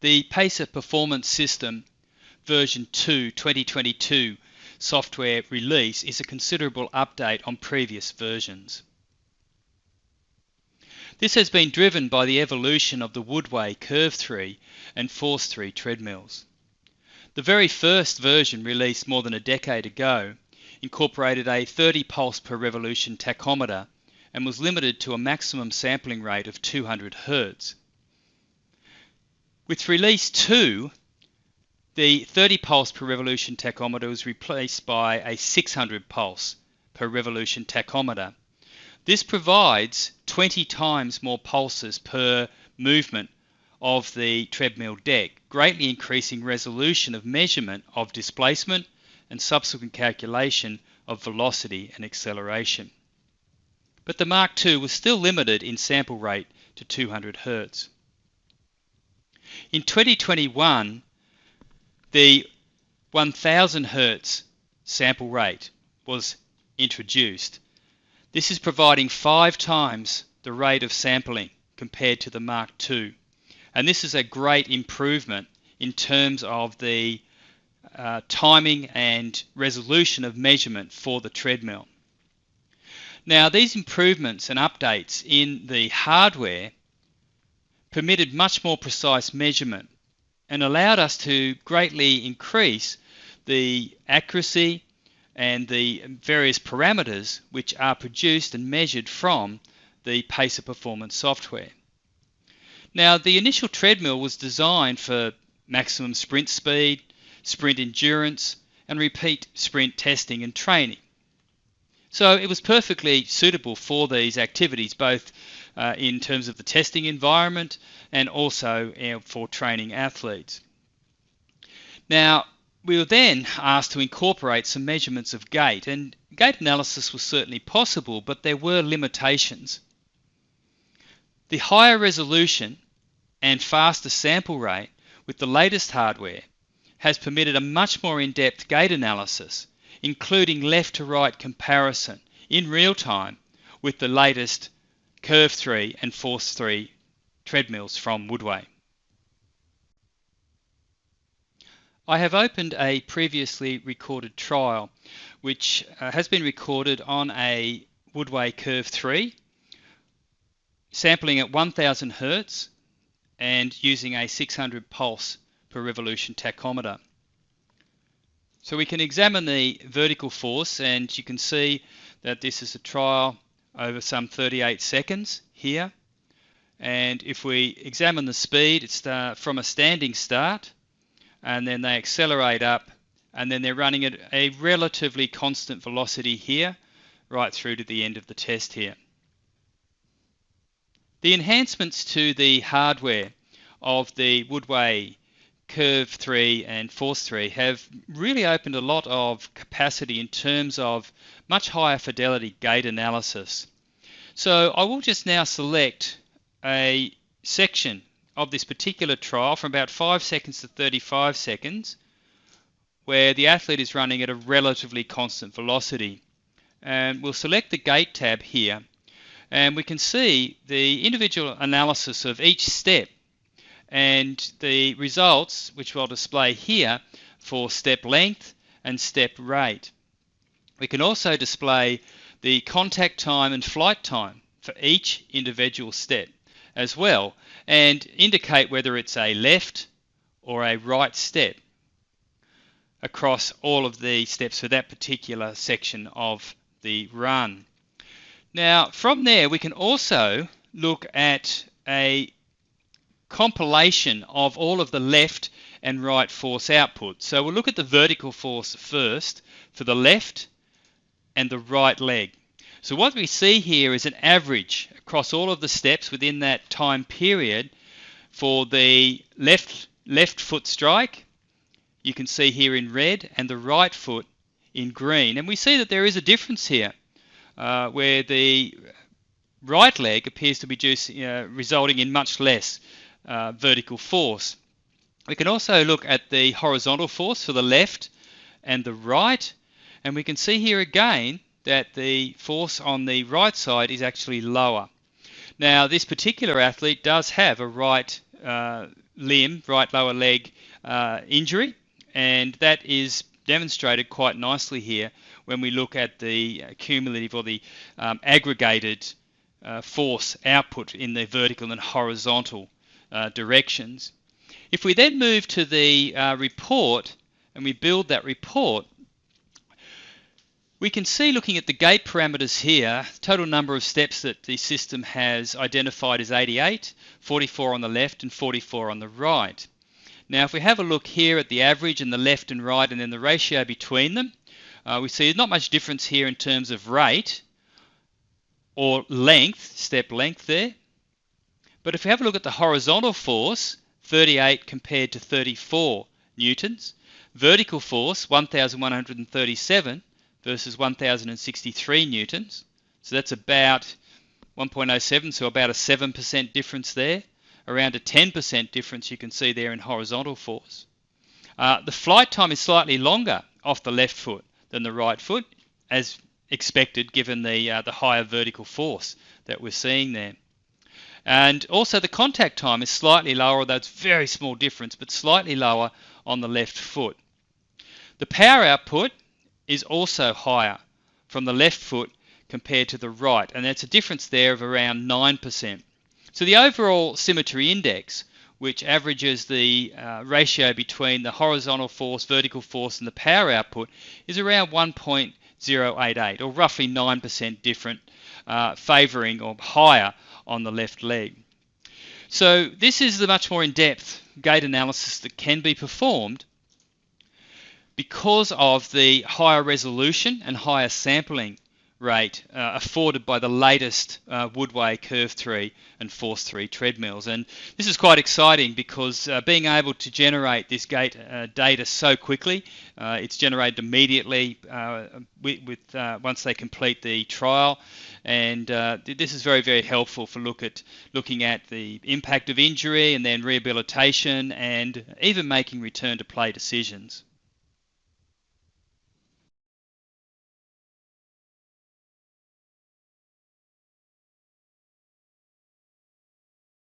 The Pacer Performance System version 2 2022 software release is a considerable update on previous versions. This has been driven by the evolution of the Woodway Curve3 and Force3 treadmills. The very first version, released more than a decade ago, incorporated a 30 pulse per revolution tachometer and was limited to a maximum sampling rate of 200 Hz. With release 2, the 30 pulse per revolution tachometer was replaced by a 600 pulse per revolution tachometer. This provides 20 times more pulses per movement of the treadmill deck, greatly increasing resolution of measurement of displacement and subsequent calculation of velocity and acceleration. But the Mark II was still limited in sample rate to 200 Hz. In 2021, the 1000 Hz sample rate was introduced. This is providing 5 times the rate of sampling compared to the Mark II. And this is a great improvement in terms of the timing and resolution of measurement for the treadmill. Now, these improvements and updates in the hardware permitted much more precise measurement and allowed us to greatly increase the accuracy and the various parameters which are produced and measured from the Pacer Performance software. Now, the initial treadmill was designed for maximum sprint speed, sprint endurance, and repeat sprint testing and training. So it was perfectly suitable for these activities, both in terms of the testing environment and also for training athletes. Now, we were then asked to incorporate some measurements of gait, and gait analysis was certainly possible, but there were limitations. The higher resolution and faster sample rate with the latest hardware has permitted a much more in-depth gait analysis, including left to right comparison in real time with the latest Curve3 and Force3 treadmills from Woodway. I have opened a previously recorded trial which has been recorded on a Woodway Curve3, sampling at 1000 Hz and using a 600 pulse per revolution tachometer. So we can examine the vertical force, and you can see that this is a trial over some 38 seconds here. And if we examine the speed, it's from a standing start, and then they accelerate up, and then they're running at a relatively constant velocity here, right through to the end of the test here. The enhancements to the hardware of the Woodway Curve3 and Force3 have really opened a lot of capacity in terms of much higher fidelity gait analysis. So I will just now select a section of this particular trial from about 5 seconds to 35 seconds where the athlete is running at a relatively constant velocity. And we'll select the gait tab here, and we can see the individual analysis of each step and the results, which we'll display here for step length and step rate. We can also display the contact time and flight time for each individual step as well, and indicate whether it's a left or a right step across all of the steps for that particular section of the run. Now, from there we can also look at a compilation of all of the left and right force output. So we'll look at the vertical force first for the left and the right leg. So what we see here is an average across all of the steps within that time period for the left foot strike, you can see here in red, and the right foot in green. And we see that there is a difference here where the right leg appears to be resulting in much less vertical force. We can also look at the horizontal force for the left and the right, and we can see here again that the force on the right side is actually lower. Now, this particular athlete does have a right limb, right lower leg injury, and that is demonstrated quite nicely here when we look at the cumulative or the aggregated force output in the vertical and horizontal directions. If we then move to the report and we build that report, we can see, looking at the gait parameters here, total number of steps that the system has identified is 88, 44 on the left and 44 on the right. Now if we have a look here at the average and the left and right and then the ratio between them, we see not much difference here in terms of rate or length, step length there. But if we have a look at the horizontal force, 38 compared to 34 newtons, vertical force 1137 versus 1063 newtons, so that's about 1.07, so about a 7% difference there, around a 10% difference you can see there in horizontal force. The flight time is slightly longer off the left foot than the right foot, as expected given the higher vertical force that we're seeing there. And also the contact time is slightly lower, although it's a very small difference, but slightly lower on the left foot. The power output is also higher from the left foot compared to the right, and that's a difference there of around 9%. So the overall symmetry index, which averages the ratio between the horizontal force, vertical force and the power output, is around 1.088, or roughly 9% different, favouring or higher on the left leg. So this is the much more in-depth gait analysis that can be performed because of the higher resolution and higher sampling rate afforded by the latest Woodway Curve3 and Force3 treadmills. And this is quite exciting because being able to generate this gait data so quickly, it's generated immediately once they complete the trial, and this is very, very helpful for looking at the impact of injury and then rehabilitation and even making return to play decisions.